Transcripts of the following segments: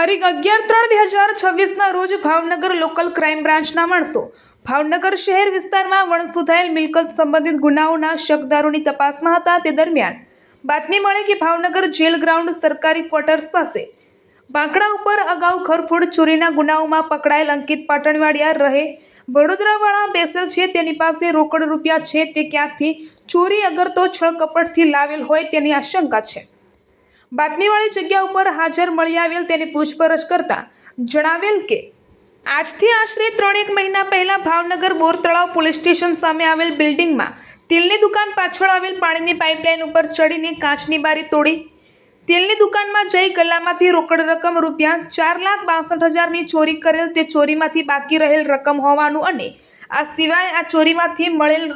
તારીખ 11/3/2026ના રોજ Bhavnagar local crime બ્રાન્ચના માણસો ભાવનગર શહેર વિસ્તારમાં વણસુધાયેલ મિલકત સંબંધિત ગુનાઓના શકદારોની તપાસમાં હતા। તે દરમિયાન બાતમી મળી કે ભાવનગર જેલ ગ્રાઉન્ડ સરકારી ક્વાર્ટર્સ પાસે બાંકડા ઉપર અગાઉ ઘરફોડ ચોરીના ગુનાઓમાં પકડાયેલ અંકિત પાટણવાડિયા રહે વડોદરાવાળા બેસેલ છે। તેની પાસે રોકડ રૂપિયા છે। તે ક્યાંકથી ચોરી અગર તો છળકપટથી લાવેલ હોય તેની આશંકા છે। બાતમીવાળી જગ્યા ઉપર હાજર મળી આવેલ તેની પૂછપરછ કરતા જણાવેલ કે આજથી આશરે 3-1 મહિના પહેલા ભાવનગર બોર તળાવ પોલીસ સ્ટેશન સામે આવેલ બિલ્ડિંગમાં તેલની દુકાન પાછળ આવેલ પાણીની પાઇપલાઇન ઉપર ચડીને કાચની બારી તોડી તેલની દુકાનમાં જઈ ગલ્લામાંથી રોકડ રકમ રૂપિયા 4,62,000ની ચોરી કરેલ। તે ચોરીમાંથી બાકી રહેલ રકમ હોવાનું અને આ સિવાય આ ચોરીમાંથી મળેલ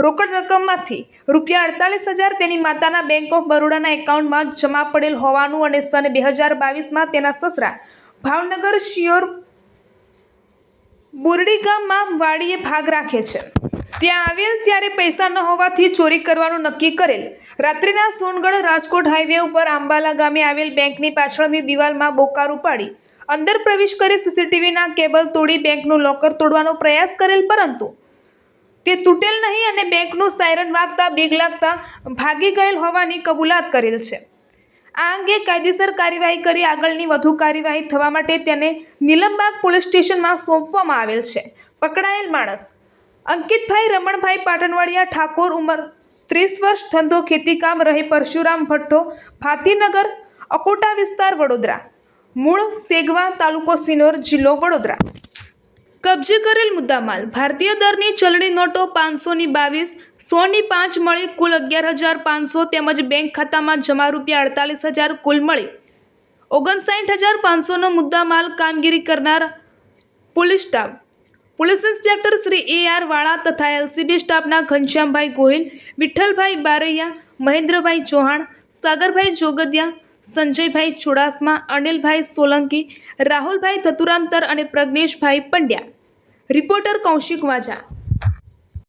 રોકડ રકમમાંથી રૂપિયા 48,000 તેની માતાના બેંક ઓફ બરોડાના એકાઉન્ટમાં જમા પડેલ હોવાનું અને સન 2022માં તેના સસરા ભાવનગર શિયોર બોરડી ગામમાં વાડીએ ભાગ રાખે છે। ત્યાં આવેલ ત્યારે પૈસા ન હોવાથી ચોરી કરવાનું નક્કી કરેલ। રાત્રિના સોનગઢ રાજકોટ હાઈવે ઉપર આંબાલા ગામે આવેલ બેંકની પાછળની દિવાલમાં બોકારું પાડી અંદર પ્રવેશ કરી સીસીટીવીના કેબલ તોડી બેંકનું લોકર તોડવાનો પ્રયાસ કરેલ, પરંતુ તે તૂટેલ નહીં અને બેંકનું સાયરન વાગતા બીક લાગતા ભાગી ગયેલ હોવાની કબૂલાત કરેલ છે। આ અંગે કાયદેસર કાર્યવાહી કરી આગળની વધુ કાર્યવાહી થવા માટે તેને નીલમબાગ પોલીસ સ્ટેશનમાં સોંપવામાં આવેલ છે। પકડાયેલ માણસ અંકિતભાઈ રમણભાઈ પાટણવાડિયા ઠાકોર, ઉંમર 30 વર્ષ, ધંધો ખેતીકામ, રહે પરશુરામ ભઠ્ઠો, ભાતીનગર, અકોટા વિસ્તાર, વડોદરા, મૂળ સેગવા, તાલુકો સિનોર, જિલ્લો વડોદરા। કબજે કરેલ મુદ્દામાલ ભારતીય દરની ચલણી નોટો 500ની 22, 100ની 5 મળી કુલ 11,500 તેમજ બેંક ખાતામાં જમા રૂપિયા 48,000 કુલ મળી 59,500નો મુદ્દામાલ। કામગીરી કરનાર police staff police inspector Shri A.R. વાળા તથા LCB સ્ટાફના ઘનશ્યામભાઈ ગોહિલ, વિઠ્ઠલભાઈ બારૈયા, મહેન્દ્રભાઈ ચૌહાણ, સાગરભાઈ જોગદિયા, સંજયભાઈ ચુડાસમા, અનિલભાઈ સોલંકી, રાહુલભાઈ ધતુરાંતર અને પ્રજ્ઞેશભાઈ પંડ્યા। રિપોર્ટર કૌશિક વાજા।